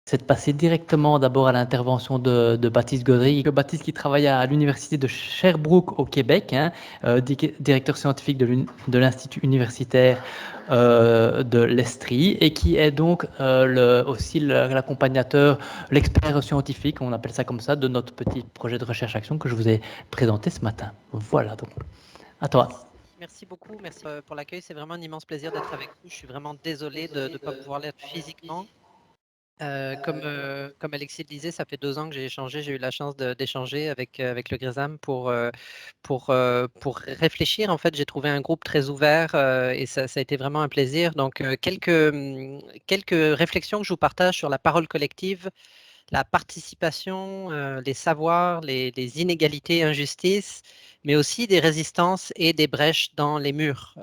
C'est de passer directement d'abord à l'intervention de Baptiste Gaudry. Baptiste qui travaille à l'université de Sherbrooke au Québec, directeur scientifique de l'Institut universitaire de l'Estrie, et qui est donc aussi l'accompagnateur, l'expert scientifique, on appelle ça comme ça, de notre petit projet de recherche-action que je vous ai présenté ce matin. Voilà, donc à toi. Merci beaucoup, merci pour l'accueil. C'est vraiment un immense plaisir d'être avec vous. Je suis vraiment désolé de ne pas pouvoir l'être physiquement. Comme Alexis le disait, ça fait 2 ans que j'ai échangé. J'ai eu la chance d'échanger avec le GRISAM pour réfléchir. En fait, j'ai trouvé un groupe très ouvert et ça a été vraiment un plaisir. Donc, quelques réflexions que je vous partage sur la parole collective, la participation, les savoirs, les inégalités, injustices, mais aussi des résistances et des brèches dans les murs.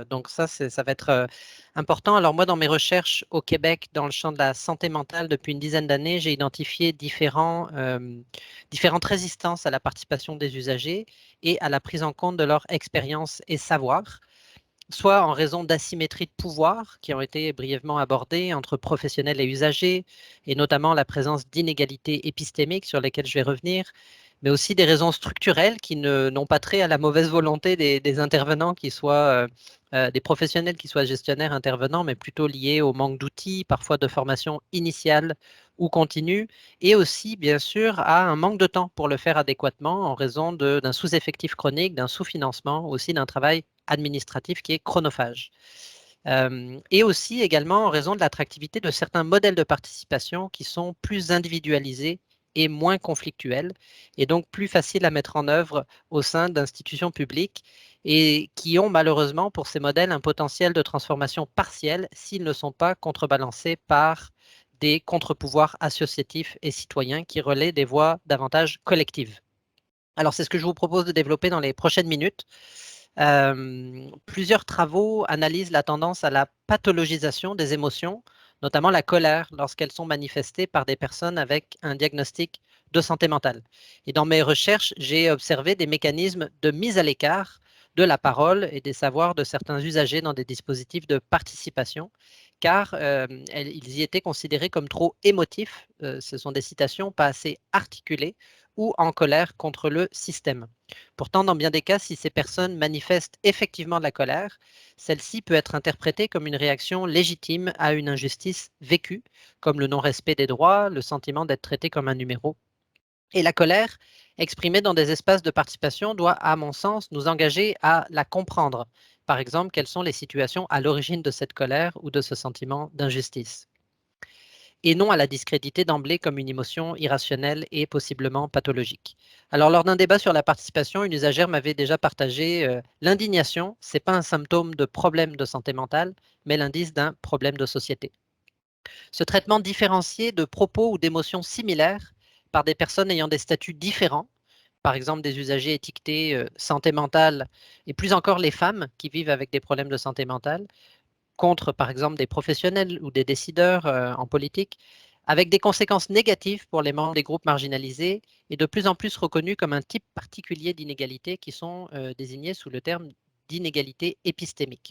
Donc ça va être important. Alors moi, dans mes recherches au Québec, dans le champ de la santé mentale, depuis une dizaine d'années, j'ai identifié différentes résistances à la participation des usagers et à la prise en compte de leur expérience et savoir, soit en raison d'asymétries de pouvoir qui ont été brièvement abordées entre professionnels et usagers, et notamment la présence d'inégalités épistémiques sur lesquelles je vais revenir, mais aussi des raisons structurelles qui n'ont pas trait à la mauvaise volonté des intervenants, qui soient des professionnels, qui soient gestionnaires, intervenants, mais plutôt liées au manque d'outils, parfois de formation initiale ou continue, et aussi, bien sûr, à un manque de temps pour le faire adéquatement en raison d'un sous-effectif chronique, d'un sous-financement, aussi d'un travail administratif qui est chronophage. Et aussi également en raison de l'attractivité de certains modèles de participation qui sont plus individualisés et moins conflictuels, et donc plus faciles à mettre en œuvre au sein d'institutions publiques, et qui ont malheureusement pour ces modèles un potentiel de transformation partielle s'ils ne sont pas contrebalancés par des contre-pouvoirs associatifs et citoyens qui relaient des voies davantage collectives. Alors c'est ce que je vous propose de développer dans les prochaines minutes. Plusieurs travaux analysent la tendance à la pathologisation des émotions, notamment la colère, lorsqu'elles sont manifestées par des personnes avec un diagnostic de santé mentale. Et dans mes recherches, j'ai observé des mécanismes de mise à l'écart de la parole et des savoirs de certains usagers dans des dispositifs de participation, car ils y étaient considérés comme trop émotifs. Ce sont des citations pas assez articulées ou en colère contre le système. Pourtant, dans bien des cas, si ces personnes manifestent effectivement de la colère, celle-ci peut être interprétée comme une réaction légitime à une injustice vécue, comme le non-respect des droits, le sentiment d'être traité comme un numéro. Et la colère, exprimée dans des espaces de participation, doit, à mon sens, nous engager à la comprendre. Par exemple, quelles sont les situations à l'origine de cette colère ou de ce sentiment d'injustice, et non à la discréditer d'emblée comme une émotion irrationnelle et possiblement pathologique. Alors, lors d'un débat sur la participation, une usagère m'avait déjà partagé l'indignation, ce n'est pas un symptôme de problème de santé mentale, mais l'indice d'un problème de société. Ce traitement différencié de propos ou d'émotions similaires par des personnes ayant des statuts différents, par exemple des usagers étiquetés santé mentale, et plus encore les femmes qui vivent avec des problèmes de santé mentale, contre, par exemple, des professionnels ou des décideurs en politique, avec des conséquences négatives pour les membres des groupes marginalisés et de plus en plus reconnus comme un type particulier d'inégalité qui sont désignés sous le terme d'inégalité épistémique.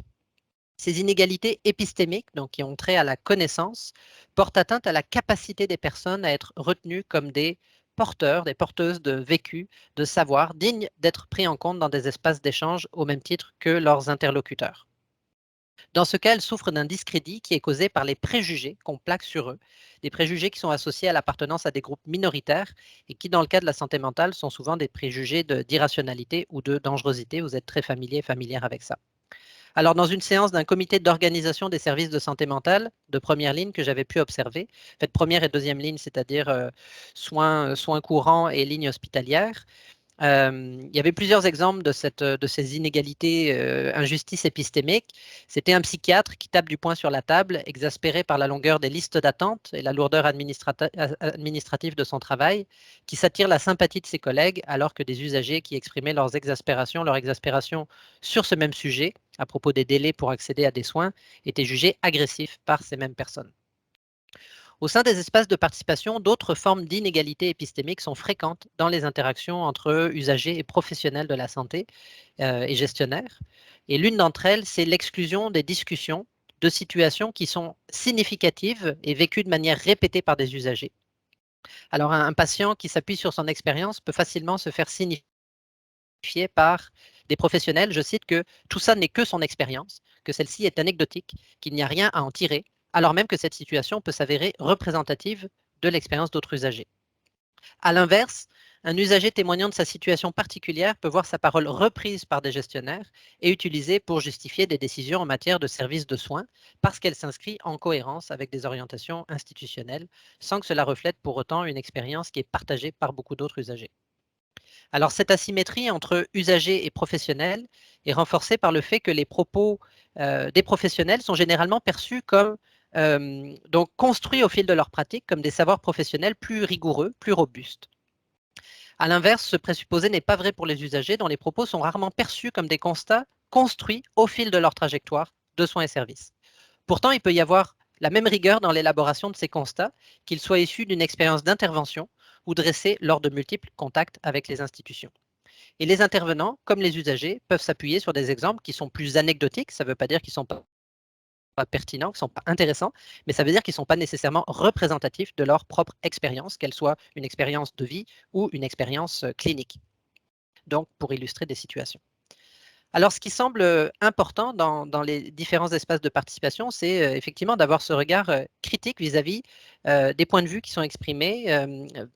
Ces inégalités épistémiques, donc qui ont trait à la connaissance, portent atteinte à la capacité des personnes à être retenues comme des porteurs, des porteuses de vécu, de savoir, dignes d'être pris en compte dans des espaces d'échange au même titre que leurs interlocuteurs. Dans ce cas, elles souffrent d'un discrédit qui est causé par les préjugés qu'on plaque sur eux, des préjugés qui sont associés à l'appartenance à des groupes minoritaires et qui, dans le cas de la santé mentale, sont souvent des préjugés d'irrationalité ou de dangerosité. Vous êtes très familière avec ça. Alors, dans une séance d'un comité d'organisation des services de santé mentale de première ligne que j'avais pu observer, en fait, première et deuxième ligne, c'est-à-dire soins courants et lignes hospitalières, il y avait plusieurs exemples de ces inégalités, injustices épistémiques. C'était un psychiatre qui tape du poing sur la table, exaspéré par la longueur des listes d'attente et la lourdeur administrative de son travail, qui s'attire la sympathie de ses collègues, alors que des usagers qui exprimaient leur exaspération sur ce même sujet, à propos des délais pour accéder à des soins, étaient jugés agressifs par ces mêmes personnes. Au sein des espaces de participation, d'autres formes d'inégalités épistémiques sont fréquentes dans les interactions entre usagers et professionnels de la santé et gestionnaires. Et l'une d'entre elles, c'est l'exclusion des discussions de situations qui sont significatives et vécues de manière répétée par des usagers. Alors, un patient qui s'appuie sur son expérience peut facilement se faire signifier par des professionnels, je cite, que tout ça n'est que son expérience, que celle-ci est anecdotique, qu'il n'y a rien à en tirer, alors même que cette situation peut s'avérer représentative de l'expérience d'autres usagers. À l'inverse, un usager témoignant de sa situation particulière peut voir sa parole reprise par des gestionnaires et utilisée pour justifier des décisions en matière de services de soins parce qu'elle s'inscrit en cohérence avec des orientations institutionnelles sans que cela reflète pour autant une expérience qui est partagée par beaucoup d'autres usagers. Alors cette asymétrie entre usagers et professionnels est renforcée par le fait que les propos des professionnels sont généralement perçus comme donc construits au fil de leur pratique comme des savoirs professionnels plus rigoureux, plus robustes. À l'inverse, ce présupposé n'est pas vrai pour les usagers dont les propos sont rarement perçus comme des constats construits au fil de leur trajectoire de soins et services. Pourtant, il peut y avoir la même rigueur dans l'élaboration de ces constats, qu'ils soient issus d'une expérience d'intervention ou dressés lors de multiples contacts avec les institutions. Et les intervenants, comme les usagers, peuvent s'appuyer sur des exemples qui sont plus anecdotiques. Ça ne veut pas dire qu'ils ne sont pas pertinents, qu'ils ne sont pas intéressants, mais ça veut dire qu'ils ne sont pas nécessairement représentatifs de leur propre expérience, qu'elle soit une expérience de vie ou une expérience clinique. Donc, pour illustrer des situations. Alors, ce qui semble important dans les différents espaces de participation, c'est effectivement d'avoir ce regard critique vis-à-vis des points de vue qui sont exprimés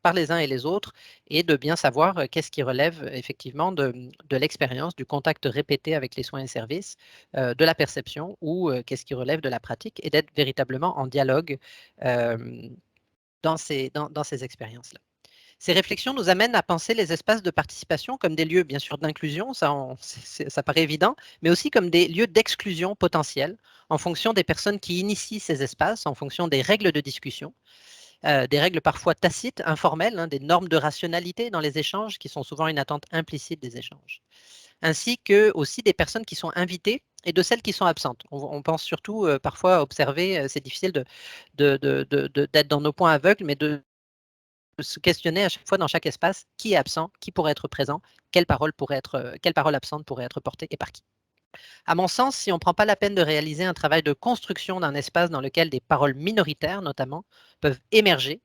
par les uns et les autres et de bien savoir qu'est-ce qui relève effectivement de l'expérience, du contact répété avec les soins et services, de la perception ou qu'est-ce qui relève de la pratique et d'être véritablement en dialogue dans ces expériences-là. Ces réflexions nous amènent à penser les espaces de participation comme des lieux, bien sûr, d'inclusion, ça paraît évident, mais aussi comme des lieux d'exclusion potentielle en fonction des personnes qui initient ces espaces, en fonction des règles de discussion, des règles parfois tacites, informelles, des normes de rationalité dans les échanges qui sont souvent une attente implicite des échanges, ainsi que aussi des personnes qui sont invitées et de celles qui sont absentes. On pense surtout parfois observer, c'est difficile d'être dans nos points aveugles, mais de se questionner à chaque fois dans chaque espace qui est absent, qui pourrait être présent, quelle parole absente pourrait être portée et par qui. À mon sens, si on ne prend pas la peine de réaliser un travail de construction d'un espace dans lequel des paroles minoritaires, notamment, peuvent émerger,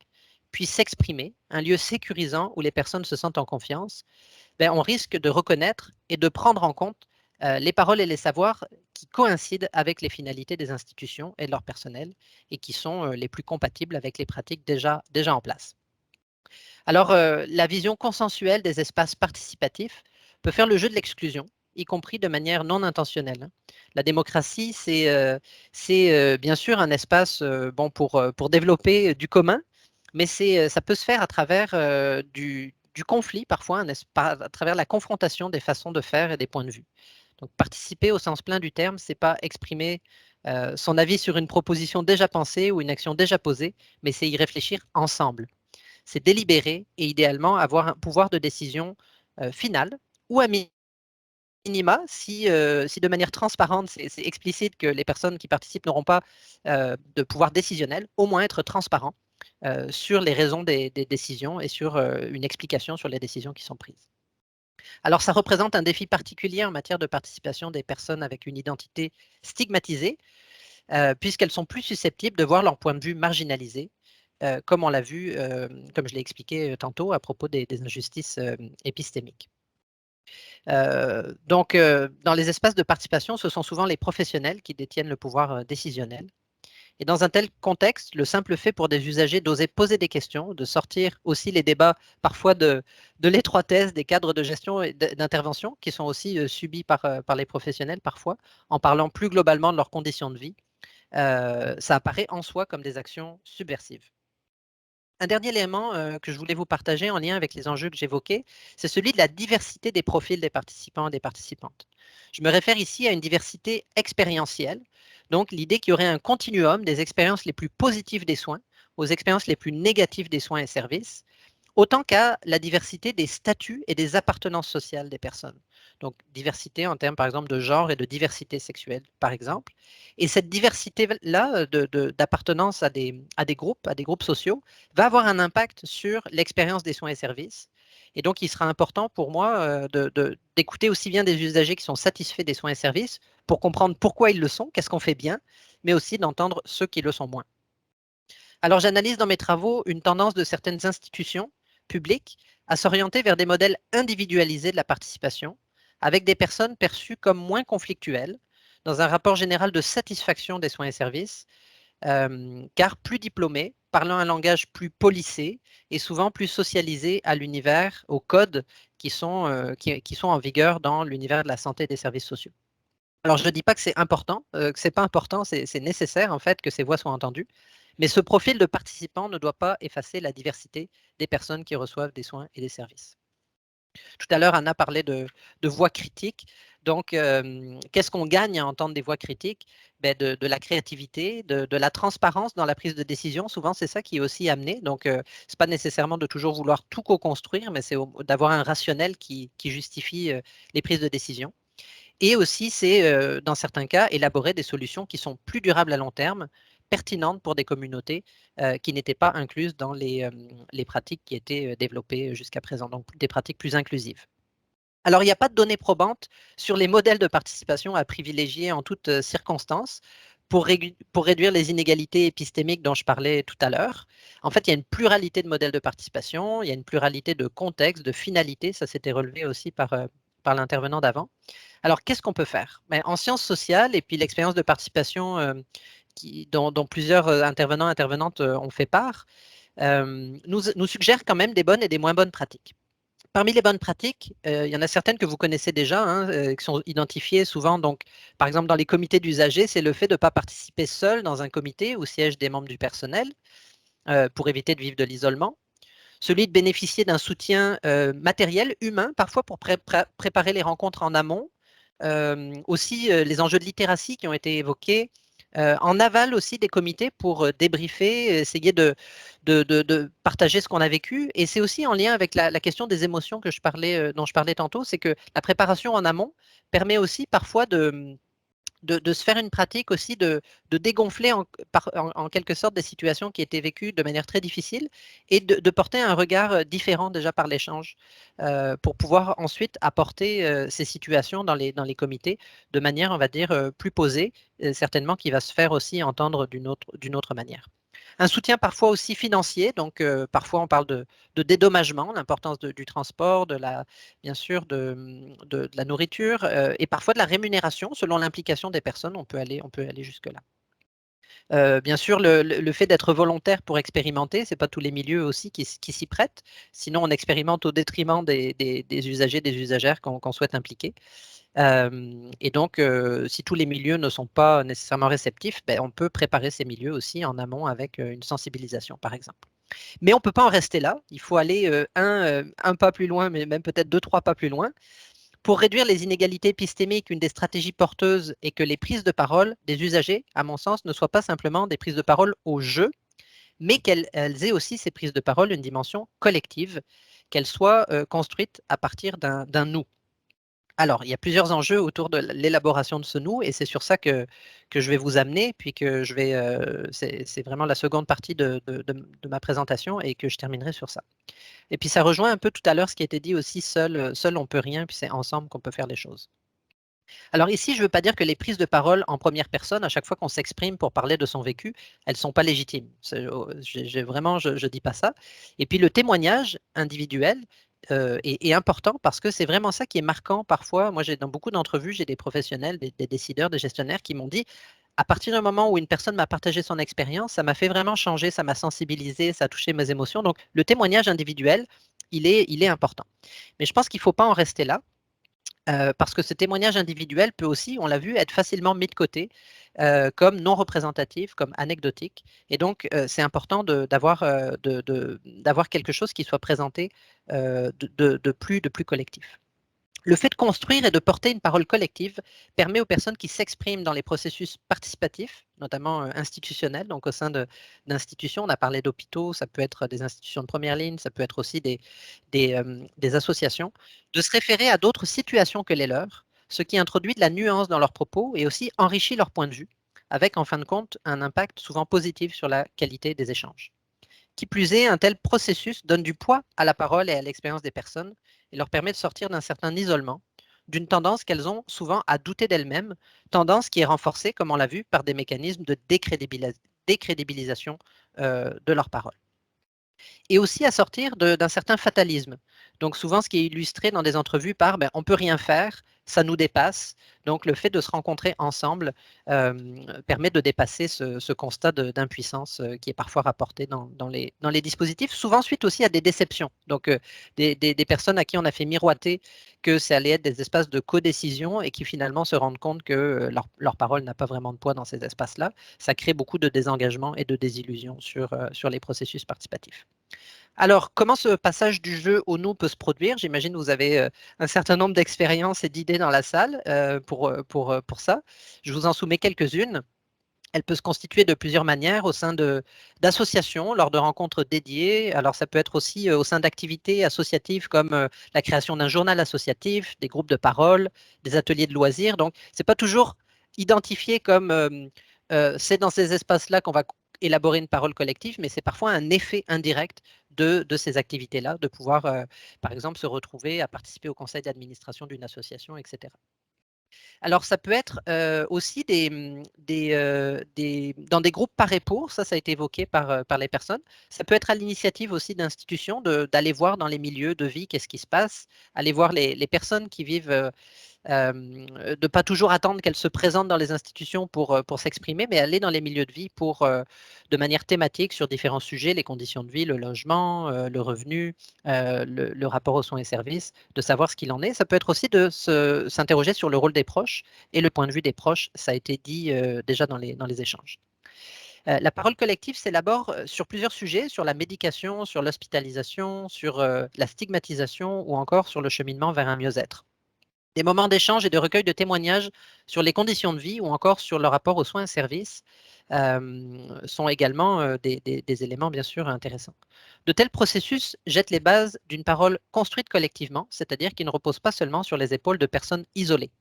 puis s'exprimer, un lieu sécurisant où les personnes se sentent en confiance, on risque de reconnaître et de prendre en compte les paroles et les savoirs qui coïncident avec les finalités des institutions et de leur personnel et qui sont les plus compatibles avec les pratiques déjà en place. Alors, la vision consensuelle des espaces participatifs peut faire le jeu de l'exclusion, y compris de manière non intentionnelle. La démocratie, c'est bien sûr un espace bon, pour développer du commun, mais ça peut se faire à travers du conflit, parfois, à travers la confrontation des façons de faire et des points de vue. Donc, participer au sens plein du terme, ce n'est pas exprimer son avis sur une proposition déjà pensée ou une action déjà posée, mais c'est y réfléchir ensemble. C'est délibérer et idéalement avoir un pouvoir de décision final ou à minima, si de manière transparente, c'est explicite que les personnes qui participent n'auront pas de pouvoir décisionnel, au moins être transparent sur les raisons des décisions et sur une explication sur les décisions qui sont prises. Alors, ça représente un défi particulier en matière de participation des personnes avec une identité stigmatisée, puisqu'elles sont plus susceptibles de voir leur point de vue marginalisé, comme on l'a vu, comme je l'ai expliqué tantôt à propos des injustices épistémiques. Donc, dans les espaces de participation, ce sont souvent les professionnels qui détiennent le pouvoir décisionnel. Et dans un tel contexte, le simple fait pour des usagers d'oser poser des questions, de sortir aussi les débats parfois de l'étroitesse des cadres de gestion et d'intervention qui sont aussi subis par les professionnels parfois, en parlant plus globalement de leurs conditions de vie, ça apparaît en soi comme des actions subversives. Un dernier élément que je voulais vous partager en lien avec les enjeux que j'évoquais, c'est celui de la diversité des profils des participants et des participantes. Je me réfère ici à une diversité expérientielle, donc l'idée qu'il y aurait un continuum des expériences les plus positives des soins aux expériences les plus négatives des soins et services, autant qu'à la diversité des statuts et des appartenances sociales des personnes. Donc, diversité en termes, par exemple, de genre et de diversité sexuelle, par exemple. Et cette diversité-là d'appartenance à des groupes sociaux, va avoir un impact sur l'expérience des soins et services. Et donc, il sera important pour moi d'écouter aussi bien des usagers qui sont satisfaits des soins et services, pour comprendre pourquoi ils le sont, qu'est-ce qu'on fait bien, mais aussi d'entendre ceux qui le sont moins. Alors j'analyse dans mes travaux une tendance de certaines institutions publiques à s'orienter vers des modèles individualisés de la participation, avec des personnes perçues comme moins conflictuelles, dans un rapport général de satisfaction des soins et services, car plus diplômés, parlant un langage plus policé et souvent plus socialisé à l'univers, aux codes qui sont, qui sont en vigueur dans l'univers de la santé et des services sociaux. Alors, je ne dis pas que c'est important, que c'est pas important, c'est nécessaire en fait que ces voix soient entendues, mais ce profil de participant ne doit pas effacer la diversité des personnes qui reçoivent des soins et des services. Tout à l'heure, Anna parlait de voix critiques. Donc, qu'est-ce qu'on gagne à entendre des voix critiques? Ben, de la créativité, de la transparence dans la prise de décision. Souvent, c'est ça qui est aussi amené. Donc, ce n'est pas nécessairement de toujours vouloir tout co-construire, mais c'est d'avoir un rationnel qui justifie les prises de décision. Et aussi, c'est, dans certains cas, élaborer des solutions qui sont plus durables à long terme, pertinentes pour des communautés qui n'étaient pas incluses dans les pratiques qui étaient développées jusqu'à présent, donc des pratiques plus inclusives. Alors, il n'y a pas de données probantes sur les modèles de participation à privilégier en toutes circonstances pour réduire les inégalités épistémiques dont je parlais tout à l'heure. En fait, il y a une pluralité de modèles de participation, il y a une pluralité de contextes, de finalités, ça s'était relevé aussi par l'intervenant d'avant. Alors, qu'est-ce qu'on peut faire? En sciences sociales, et puis l'expérience de participation dont plusieurs intervenantes ont fait part, nous suggère quand même des bonnes et des moins bonnes pratiques. Parmi les bonnes pratiques, il y en a certaines que vous connaissez déjà, hein, qui sont identifiées souvent. Donc, par exemple, dans les comités d'usagers, c'est le fait de ne pas participer seul dans un comité où siègent des membres du personnel pour éviter de vivre de l'isolement. Celui de bénéficier d'un soutien matériel, humain, parfois pour préparer les rencontres en amont. Aussi, les enjeux de littératie qui ont été évoqués. En aval aussi des comités pour débriefer, essayer de partager ce qu'on a vécu. Et c'est aussi en lien avec la question des émotions dont je parlais tantôt, c'est que la préparation en amont permet aussi parfois de se faire une pratique aussi de dégonfler en quelque sorte des situations qui étaient vécues de manière très difficile et de porter un regard différent déjà par l'échange pour pouvoir ensuite apporter ces situations dans les comités de manière, on va dire, plus posée, certainement qui va se faire aussi entendre d'une autre manière. Un soutien parfois aussi financier, donc parfois on parle de dédommagement, l'importance du transport, bien sûr de la nourriture et parfois de la rémunération selon l'implication des personnes, on peut aller jusque-là. Bien sûr, le fait d'être volontaire pour expérimenter, ce n'est pas tous les milieux aussi qui s'y prêtent. Sinon, on expérimente au détriment des usagers, des usagères qu'on souhaite impliquer. Et donc, si tous les milieux ne sont pas nécessairement réceptifs, ben, on peut préparer ces milieux aussi en amont avec une sensibilisation, par exemple. Mais on ne peut pas en rester là. Il faut aller un pas plus loin, mais même peut-être deux, trois pas plus loin. Pour réduire les inégalités épistémiques, une des stratégies porteuses est que les prises de parole des usagers, à mon sens, ne soient pas simplement des prises de parole au jeu, mais qu'elles aient aussi, ces prises de parole, une dimension collective, qu'elles soient construites à partir d'un nous. Alors, il y a plusieurs enjeux autour de l'élaboration de ce nous, et c'est sur ça que je vais vous amener, puis que c'est vraiment la seconde partie de ma présentation, et que je terminerai sur ça. Et puis ça rejoint un peu tout à l'heure ce qui a été dit aussi, seul on peut rien, puis c'est ensemble qu'on peut faire les choses. Alors ici, je ne veux pas dire que les prises de parole en première personne, à chaque fois qu'on s'exprime pour parler de son vécu, elles ne sont pas légitimes. Vraiment, je ne dis pas ça. Et puis le témoignage individuel est important parce que c'est vraiment ça qui est marquant parfois. Moi, dans beaucoup d'entrevues, j'ai des professionnels, des décideurs, des gestionnaires qui m'ont dit, à partir du moment où une personne m'a partagé son expérience, ça m'a fait vraiment changer, ça m'a sensibilisé, ça a touché mes émotions. Donc le témoignage individuel, il est important. Mais je pense qu'il ne faut pas en rester là. Parce que ce témoignage individuel peut aussi, on l'a vu, être facilement mis de côté comme non représentatif, comme anecdotique. Et donc, c'est important d'avoir quelque chose qui soit présenté de plus collectif. Le fait de construire et de porter une parole collective permet aux personnes qui s'expriment dans les processus participatifs, notamment institutionnels, donc au sein d'institutions, on a parlé d'hôpitaux, ça peut être des institutions de première ligne, ça peut être aussi des associations, de se référer à d'autres situations que les leurs, ce qui introduit de la nuance dans leurs propos et aussi enrichit leur point de vue, avec en fin de compte un impact souvent positif sur la qualité des échanges. Qui plus est, un tel processus donne du poids à la parole et à l'expérience des personnes et leur permet de sortir d'un certain isolement, d'une tendance qu'elles ont souvent à douter d'elles-mêmes, tendance qui est renforcée, comme on l'a vu, par des mécanismes de décrédibilisation de leurs paroles. Et aussi à sortir d'un certain fatalisme. Donc souvent, ce qui est illustré dans des entrevues par on ne peut rien faire, ça nous dépasse. Donc le fait de se rencontrer ensemble permet de dépasser ce constat d'impuissance qui est parfois rapporté dans les dispositifs, souvent suite aussi à des déceptions. Donc des personnes à qui on a fait miroiter que ça allait être des espaces de codécision et qui finalement se rendent compte que leur parole n'a pas vraiment de poids dans ces espaces-là. Ça crée beaucoup de désengagement et de désillusion sur les processus participatifs. Alors, comment ce passage du jeu au nous peut se produire? J'imagine que vous avez un certain nombre d'expériences et d'idées dans la salle pour ça. Je vous en soumets quelques-unes. Elle peut se constituer de plusieurs manières au sein d'associations, lors de rencontres dédiées. Alors, ça peut être aussi au sein d'activités associatives comme la création d'un journal associatif, des groupes de parole, des ateliers de loisirs. Donc, ce n'est pas toujours identifié comme c'est dans ces espaces-là qu'on va élaborer une parole collective, mais c'est parfois un effet indirect de ces activités-là, de pouvoir, par exemple, se retrouver à participer au conseil d'administration d'une association, etc. Alors, ça peut être aussi dans des groupes par et pour, ça a été évoqué par les personnes. Ça peut être à l'initiative aussi d'institutions d'aller voir dans les milieux de vie qu'est-ce qui se passe, aller voir les personnes qui vivent de ne pas toujours attendre qu'elle se présente dans les institutions pour s'exprimer, mais aller dans les milieux de vie de manière thématique sur différents sujets, les conditions de vie, le logement, le revenu, le rapport aux soins et services, de savoir ce qu'il en est. Ça peut être aussi de s'interroger sur le rôle des proches et le point de vue des proches, ça a été dit déjà dans les échanges. La parole collective s'élabore sur plusieurs sujets, sur la médication, sur l'hospitalisation, sur la stigmatisation ou encore sur le cheminement vers un mieux-être. Des moments d'échange et de recueil de témoignages sur les conditions de vie ou encore sur le rapport aux soins et services sont également des éléments bien sûr intéressants. De tels processus jettent les bases d'une parole construite collectivement, c'est-à-dire qui ne repose pas seulement sur les épaules de personnes isolées.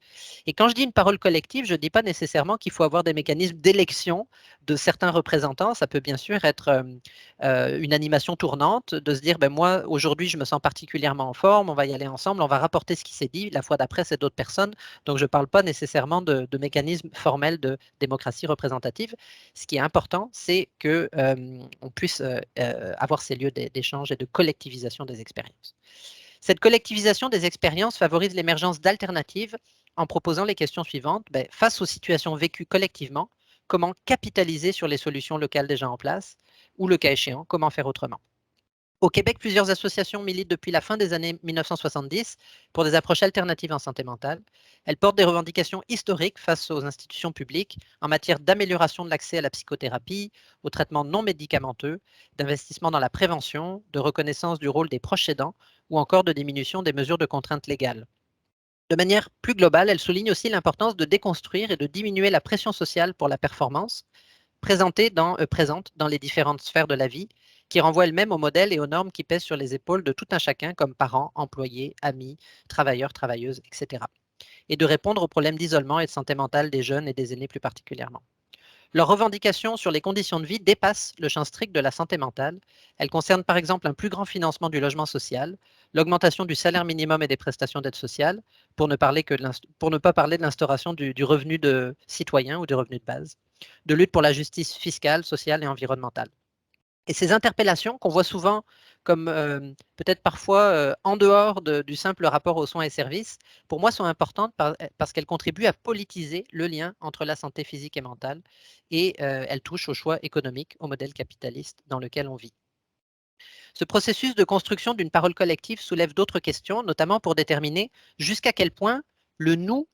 Et quand je dis une parole collective, je ne dis pas nécessairement qu'il faut avoir des mécanismes d'élection de certains représentants. Ça peut bien sûr être une animation tournante, de se dire, moi, aujourd'hui, je me sens particulièrement en forme, on va y aller ensemble, on va rapporter ce qui s'est dit, la fois d'après, c'est d'autres personnes. Donc, je ne parle pas nécessairement de mécanismes formels de démocratie représentative. Ce qui est important, c'est qu'on puisse avoir ces lieux d'échange et de collectivisation des expériences. Cette collectivisation des expériences favorise l'émergence d'alternatives en proposant les questions suivantes. Face aux situations vécues collectivement, comment capitaliser sur les solutions locales déjà en place ou, le cas échéant, comment faire autrement? Au Québec, plusieurs associations militent depuis la fin des années 1970 pour des approches alternatives en santé mentale. Elles portent des revendications historiques face aux institutions publiques en matière d'amélioration de l'accès à la psychothérapie, aux traitements non médicamenteux, d'investissement dans la prévention, de reconnaissance du rôle des proches aidants ou encore de diminution des mesures de contraintes légales. De manière plus globale, elles soulignent aussi l'importance de déconstruire et de diminuer la pression sociale pour la performance, présente dans les différentes sphères de la vie, qui renvoie elle-même aux modèles et aux normes qui pèsent sur les épaules de tout un chacun comme parents, employés, amis, travailleurs, travailleuses, etc. Et de répondre aux problèmes d'isolement et de santé mentale des jeunes et des aînés plus particulièrement. Leurs revendications sur les conditions de vie dépassent le champ strict de la santé mentale. Elles concernent par exemple un plus grand financement du logement social, l'augmentation du salaire minimum et des prestations d'aide sociale, pour ne pas parler de l'instauration du revenu de citoyen ou du revenu de base, de lutte pour la justice fiscale, sociale et environnementale. Et ces interpellations qu'on voit souvent comme peut-être parfois en dehors du simple rapport aux soins et services, pour moi sont importantes parce qu'elles contribuent à politiser le lien entre la santé physique et mentale et elles touchent au choix économique, au modèle capitaliste dans lequel on vit. Ce processus de construction d'une parole collective soulève d'autres questions, notamment pour déterminer jusqu'à quel point le nous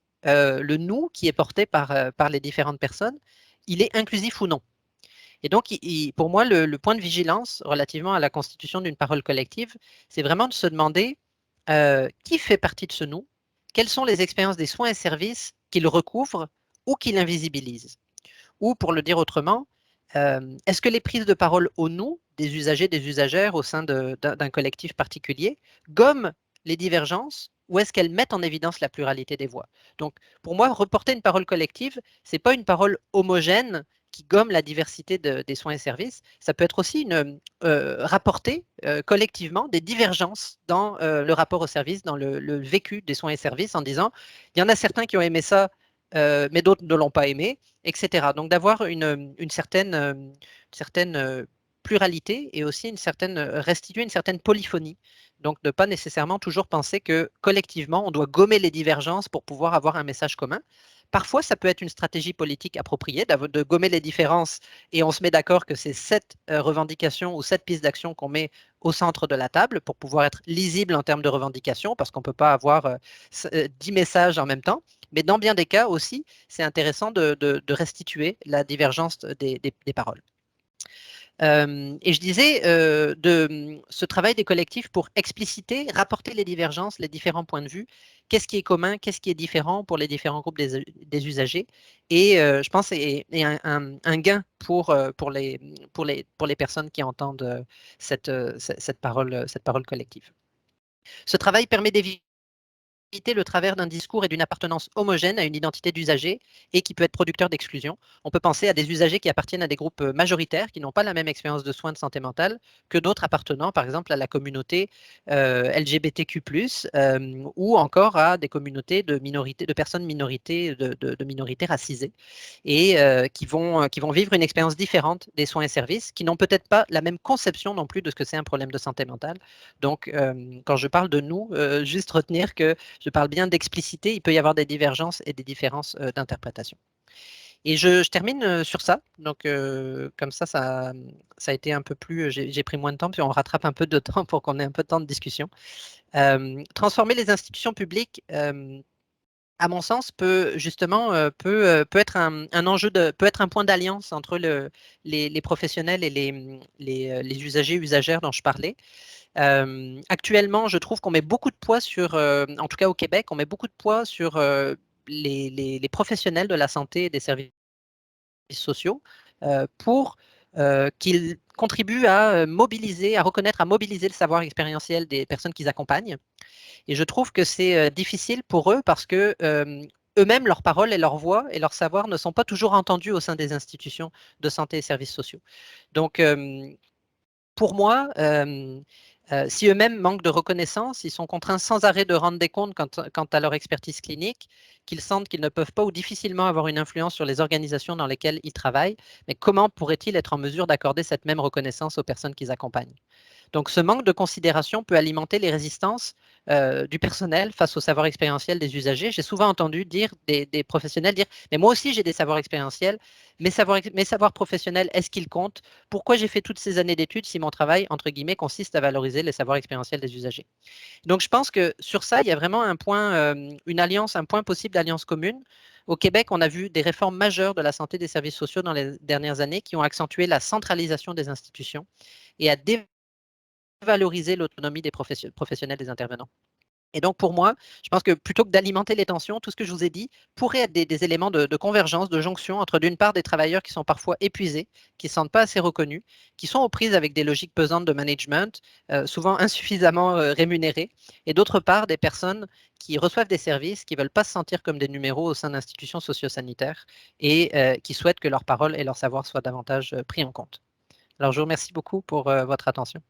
qui est porté par les différentes personnes, il est inclusif ou non. Et donc, pour moi, le point de vigilance relativement à la constitution d'une parole collective, c'est vraiment de se demander qui fait partie de ce nous, quelles sont les expériences des soins et services qu'il recouvre ou qu'il invisibilise. Ou, pour le dire autrement, est-ce que les prises de parole au nous des usagers, des usagères au sein d'un collectif particulier gomment les divergences ou est-ce qu'elles mettent en évidence la pluralité des voix? Donc, pour moi, reporter une parole collective, ce n'est pas une parole homogène qui gomme la diversité des soins et services. Ça peut être aussi rapporter collectivement des divergences dans le rapport au service, dans le vécu des soins et services, en disant, il y en a certains qui ont aimé ça, mais d'autres ne l'ont pas aimé, etc. Donc d'avoir une certaine pluralité et aussi restituer une certaine polyphonie. Donc de ne pas nécessairement toujours penser que collectivement, on doit gommer les divergences pour pouvoir avoir un message commun. Parfois, ça peut être une stratégie politique appropriée de gommer les différences et on se met d'accord que c'est cette revendication ou cette piste d'action qu'on met au centre de la table pour pouvoir être lisible en termes de revendication parce qu'on ne peut pas avoir 10 messages en même temps. Mais dans bien des cas aussi, c'est intéressant de restituer la divergence des paroles. Et je disais ce travail des collectifs pour expliciter, rapporter les divergences, les différents points de vue, qu'est-ce qui est commun, qu'est-ce qui est différent pour les différents groupes des usagers. Et je pense que c'est un gain pour les personnes qui entendent cette parole collective. Ce travail permet d'éviter le travers d'un discours et d'une appartenance homogène à une identité d'usager et qui peut être producteur d'exclusion. On peut penser à des usagers qui appartiennent à des groupes majoritaires qui n'ont pas la même expérience de soins de santé mentale que d'autres appartenant, par exemple, à la communauté LGBTQ+, ou encore à des communautés de personnes minorités, de minorités racisées, et qui vont vivre une expérience différente des soins et services, qui n'ont peut-être pas la même conception non plus de ce que c'est un problème de santé mentale. Donc, quand je parle de nous, juste retenir que je parle bien d'explicité, il peut y avoir des divergences et des différences d'interprétation. Et je termine sur ça. Donc, comme ça a été un peu plus. J'ai pris moins de temps, puis on rattrape un peu de temps pour qu'on ait un peu de temps de discussion. Transformer les institutions publiques, à mon sens, peut justement peut être un enjeu peut être un point d'alliance entre les professionnels et les usagers, usagères dont je parlais. Actuellement, je trouve qu'on met beaucoup de poids en tout cas au Québec, on met beaucoup de poids sur les professionnels de la santé et des services sociaux pour qu'ils contribuent à mobiliser, à reconnaître, à mobiliser le savoir expérientiel des personnes qu'ils accompagnent. Et je trouve que c'est difficile pour eux parce que eux-mêmes, leurs paroles et leurs voix et leurs savoirs ne sont pas toujours entendus au sein des institutions de santé et services sociaux. Donc, pour moi, si eux-mêmes manquent de reconnaissance, ils sont contraints sans arrêt de rendre des comptes quant à leur expertise clinique, qu'ils sentent qu'ils ne peuvent pas ou difficilement avoir une influence sur les organisations dans lesquelles ils travaillent, mais comment pourraient-ils être en mesure d'accorder cette même reconnaissance aux personnes qu'ils accompagnent? Donc, ce manque de considération peut alimenter les résistances du personnel face au savoir expérientiel des usagers. J'ai souvent entendu des professionnels dire, mais moi aussi j'ai des savoirs expérientiels, mes savoirs professionnels, est-ce qu'ils comptent? Pourquoi j'ai fait toutes ces années d'études si mon travail, entre guillemets, consiste à valoriser les savoirs expérientiels des usagers? Donc, je pense que sur ça, il y a vraiment un point, une alliance, un point possible d'alliance commune. Au Québec, on a vu des réformes majeures de la santé des services sociaux dans les dernières années qui ont accentué la centralisation des institutions et à valoriser l'autonomie des professionnels des intervenants. Et donc, pour moi, je pense que plutôt que d'alimenter les tensions, tout ce que je vous ai dit pourrait être des éléments de convergence, de jonction entre, d'une part, des travailleurs qui sont parfois épuisés, qui ne se sentent pas assez reconnus, qui sont aux prises avec des logiques pesantes de management, souvent insuffisamment rémunérés, et d'autre part, des personnes qui reçoivent des services, qui ne veulent pas se sentir comme des numéros au sein d'institutions socio-sanitaires et qui souhaitent que leurs paroles et leurs savoirs soient davantage pris en compte. Alors, je vous remercie beaucoup pour votre attention.